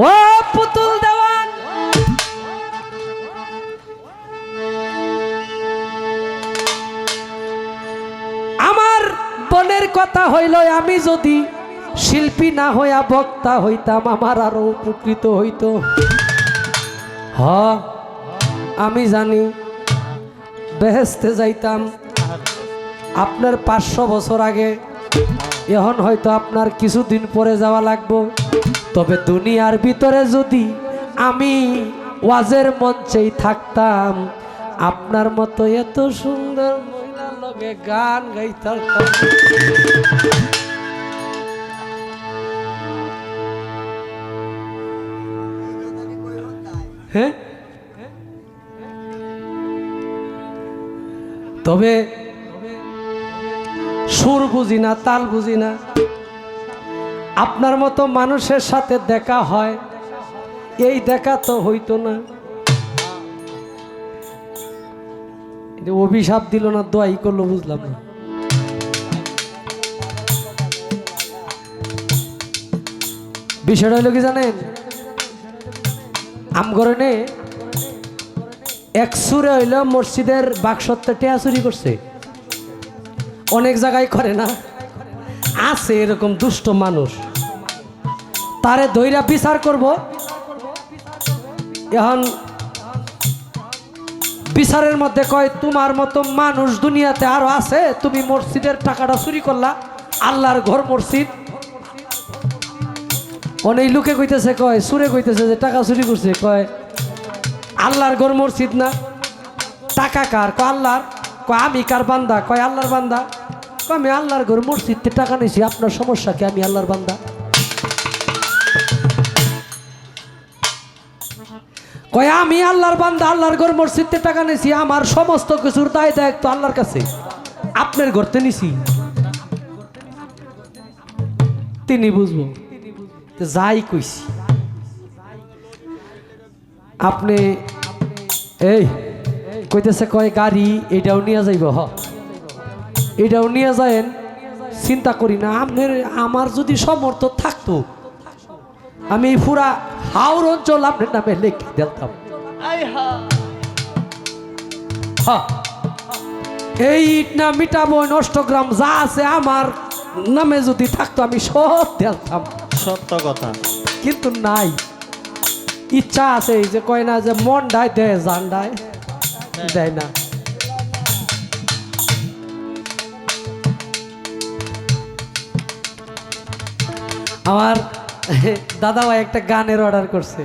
ও পুতুল দেওয়ান, আমার বোনের কথা হইল আমি যদি শিল্পী না হইয়া বক্তা হইতাম আমার আরো উপকৃত হইতো। হ আমি জানি বেহেশতে যাইতাম আপনার 500 বছর আগে, এখন হয়তো আপনার কিছুদিন পরে যাওয়া লাগবো। তবে দুনিয়ার ভিতরে যদি আমি ওয়াজের মঞ্চেই থাকতাম আপনার মতো এত সুন্দর মহিলার লগে গান গাইতাম। হ্যাঁ, তবে সুর বুঝি না, তাল বুঝি না। আপনার মতো মানুষের সাথে দেখা হয়, এই দেখা তো হইতো না। অভিশাপ দিল না, দোয়াই করলো, বুঝলাম না। বিষয়টা হইল কি জানেন, আমগরে নে এক সুরে হইল মসজিদের বাক্সতে টেয়া চুরি করছে। অনেক জায়গায় করে না, আছে এরকম দুষ্ট মানুষ, তারে ধইরা বিচার করব। এখন বিচারের মধ্যে কয় তোমার মতো মানুষ দুনিয়াতে আরো আছে, তুমি মসজিদের টাকাটা চুরি করলা, আল্লাহর ঘর মসজিদ। অনেক লোকে কইতেছে, কয় সুরে কইতেছে যে টাকা চুরি করছে, কয় আল্লাহর ঘর মসজিদ না, টাকা কার? কয় আল্লাহর। কয় আমি কার বান্দা? কয় আল্লাহর বান্দা। কয় আমি আল্লাহর ঘর মসজিদে টাকা নিয়েছি, আপনার সমস্যা কি? আমি আল্লাহর বান্দা। কয় আমি আল্লাহর বান্দা, আল্লাহর ঘর মসজিদে টাকা নিয়েছি, আমার সমস্ত কিছুর দায় দায়িত্ব আল্লাহর কাছে, আপনার ঘরতে নিছি। তিনি বুঝবো যাই কইছি। আপনি এই কইতেছে, কয় গাড়ি এটাও নিয়ে যাইব। হ এটাও নিয়ে যায়েন, চিন্তা করি না। আপনার আমার যদি সমর্থ থাকতো আমি পুরা হাওড় অঞ্চল আপনার নামে লিখে দিতাম। এই ইটনা মিটাবো নষ্টগ্রাম যা আছে আমার নামে যদি থাকতো আমি সব দিতাম। সত্য কথা, কিন্তু নাই। ইচ্ছা আছে, এই যে কয় না যে মন ডায় দেয়, জান ডায় দেয় না। আমার দাদা ভাই একটা গানের অর্ডার করছে।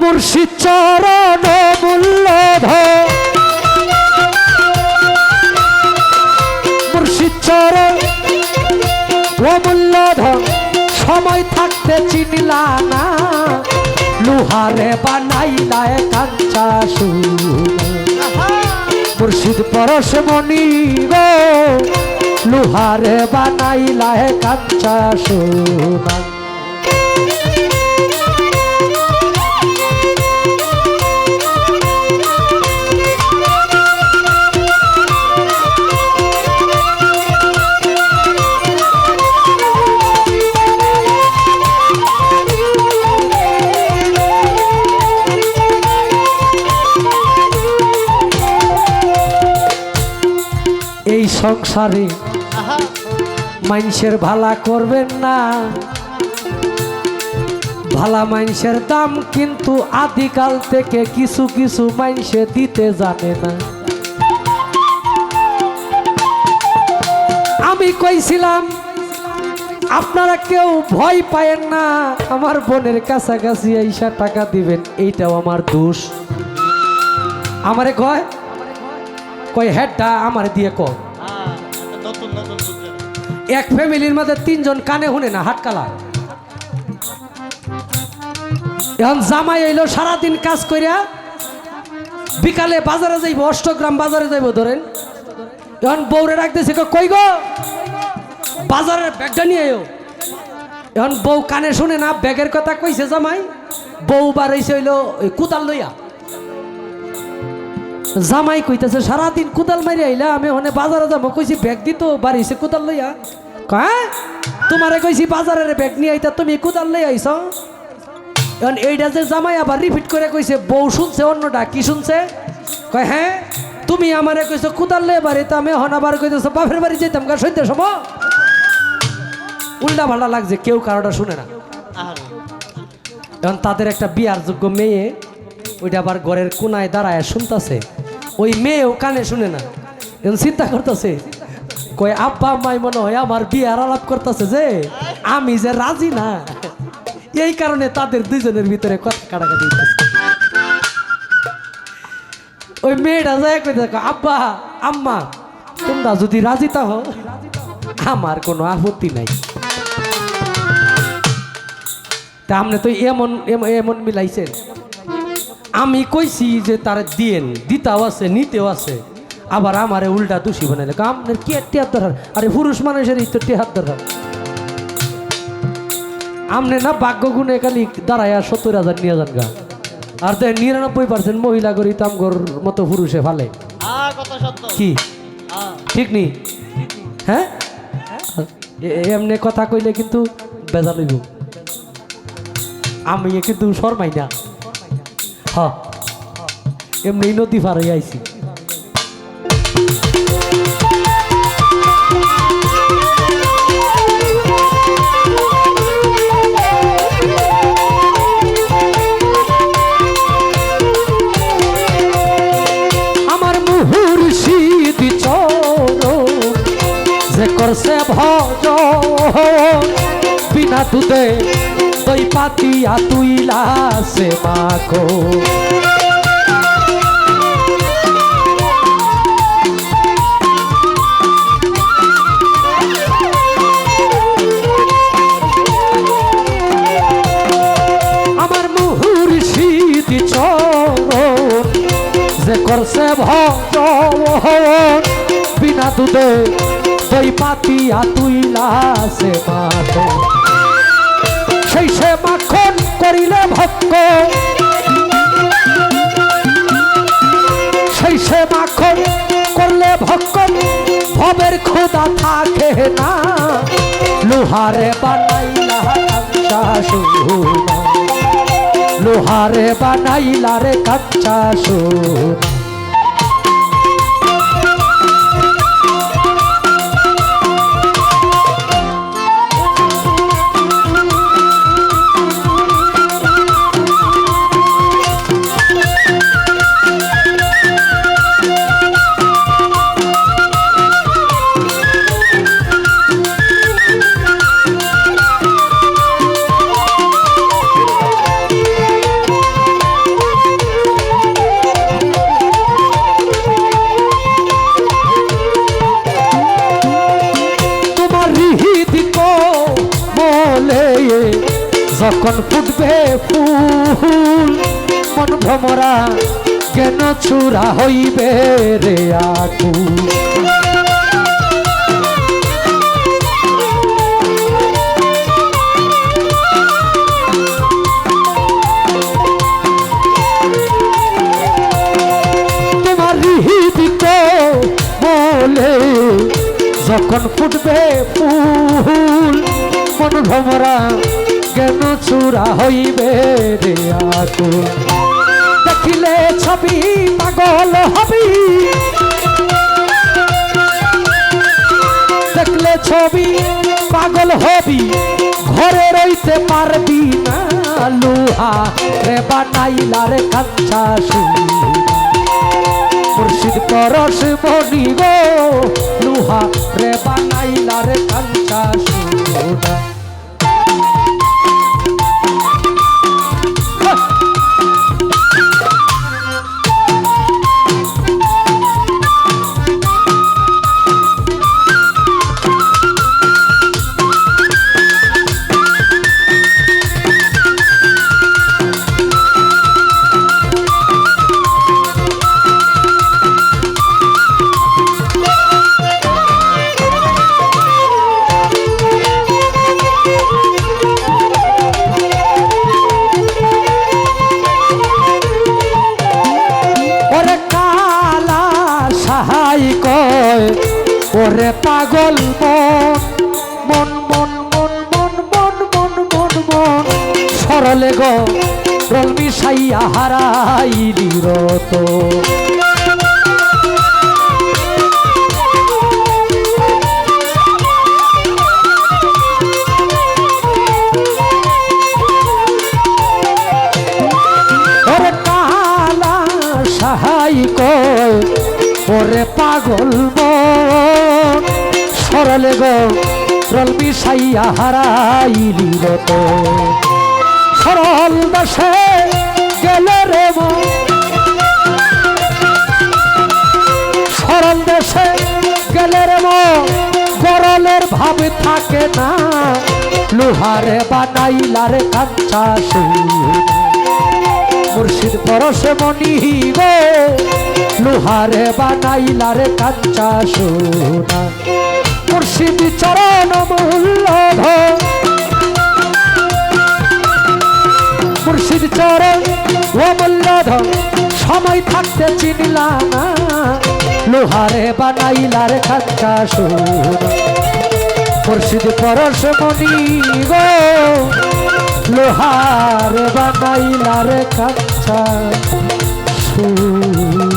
মুর্শিদ চরণ মূল্যধর, মুর্শিদ চরণ মূল্যধর, সময় থাকতে চিনলা না, লোহারে বানাইলা কাঞ্চা সোনা। মুর্শিদ পরশমণি গো, লোহারে বানাইলা কাঞ্চা সোনা। এই সংসারে মানুষের ভালা করবেন না, ভালা মানুষের দাম কিন্তু আদিকাল থেকে কিছু কিছু মানুষে দিতে জানে না। আমি কইছিলাম আপনারা কেউ ভয় পায়েন না, আমার বোনের কাছাকাছি আইসা টাকা দিবেন, এইটাও আমার দোষ। আমারে কয় কয় হেডটা আমার দিয়ে কয়, এক ফ্যামিলির মধ্যে 3 জন কানে শুনে না, হাটকালা। এখন জামাই এলো সারাদিন কাজ কইরা, বিকালে বাজারে যাইব, অষ্টগ্রাম বাজারে যাইব ধরেন। এখন বউরে রাখতেছে, কই গো বাজারের ব্যাগটা নিয়ে আয়ো। এখন বউ কানে শুনে না, ব্যাগের কথা কইছে জামাই, বউ বাড়াইছে হইলো ওই কুদাল লইয়া। জামাই কইতেছে সারাদিন কুদাল মারি আইলা, আমি ওখানে বাজারে যাবো, কইছি ব্যাগ দিত, বাড়িছে কুদাল লইয়া। হ্যাঁ তোমারে কইছি বাজারের ব্যাগ নিয়ে আইতা, তুমি কুদাল লই আইছ। এখন এইটা যে জামাই আবার রিপিট করে কইছে, বউ শুনছে অন্যটা, কি শুনছে? কয় হ্যাঁ তুমি আমারে কইছো কুদাল লই বাড়িতে, আমি এখন আবার কইতেছো বাপের বাড়ি যেতাম গা সইতে সব। উল্টা ভাল্টা লাগছে, কেউ কারোটা শুনে না। এখন তাদের একটা বিয়ার যোগ্য মেয়ে, ওইটা আবার ঘরের কোনায় দাঁড়ায় শুনতেছে, ওই মেয়েও কানে শুনে না। এখন চিন্তা করতেছে, কই আব্বা আম্মাই মনে হয় আমার বিয়ার আলাপ করতেছে যে আমি যে রাজি না, এই কারণে তাদের দুজনের ভিতরে কথা কাটাকাটি হইতেছে। ওই মেয়েটা যায় কইতে, আব্বা আম্মা তোমরা যদি রাজি তাহ আমার কোনো আপত্তি নাই। তা আপনি তো এমন এমন মিলাইছেন, আমি কইছি যে তার দিয়েন, দিতাও আছে নিতেও আছে, আবার আমারে উল্টা দোষী বানাইলে। আপনার কি টেহার দরকার? আরে পুরুষ মানুষের তো টেহার দরকার। আমনে না ভাগ্য গুণে খালি দাঁড়ায় 70,000 নিয়ে যান গা, আর তো 99% মহিলা করি তামগর মতো পুরুষে ফালে। কি ঠিক নি? হ্যাঁ এমনি কথা কইলে কিন্তু বেজা লইব। আমি কিন্তু শর্মাই না, হ্যাঁ এমনি নদী পার হয়ে আইছি। আমার মুহুর্শিদ চরণ যে করছে ভজ, বিনা দুধে দই পাতিয়া তুইলা সে মাখো। আমার মুহুর্শিদ চরণ যে করছে ভজ, বিনা দুধে দই পাতিয়া তুইলা সে মাখো। সেই সে মাখন করিলে ভক্ত, সেই সে মাখন করলে ভক্ত, ভবের খোদা থাকে না। লোহারে বানাইলা কাঁচা সোনা, লোহারে বানাইলা রে কাঁচা সোনা। যখন ফুটবে ফুল মন ভ্রমরা কেন চূড়া হইবে রে আকুল। তোমার হৃদিত বলে যখন ফুটবে ফুল মন ভ্রমরা কেন চূড়া হইবে রে আকুল। দেখিলে ছবি পাগল হবি, দেখলে ছবি পাগল হবি, ঘরে রইতে পারবি না। লোহা রে বানাইলা রে কাঁচা সোনা, মুর্শিদ পরশ মনি গো, লোহা রে বানাইলা রে কাঁচা সোনা। ওরে পাগল মন মন মন মন মন মন মন মন সরলে গো রল মিশাইয়া হারাইলি রত ওরে কালা সাহাই কয় ওরে পাগল মন সরলে গো রল মিশাইয়া হারাইলি রত সরল দেশে গেলে রে মন সরল দেশে গেলে রে মন গরলের ভাব থাকে না লোহারে বানাইলারে কাঞ্চা মুর্শিদ পরশে মনি গো লোহারে বানাইলারে কাঞ্চা সোনা মুর্শিদ চরণ মূল্য মুর্শিদ চরণ ও মূল্যধন সময় থাকতে চিনলা না লোহারে বানাইলার কাঞ্চা সোনা মুর্শিদ পরশ মনি গো লোহারে বানাইলার কাঞ্চা সোনা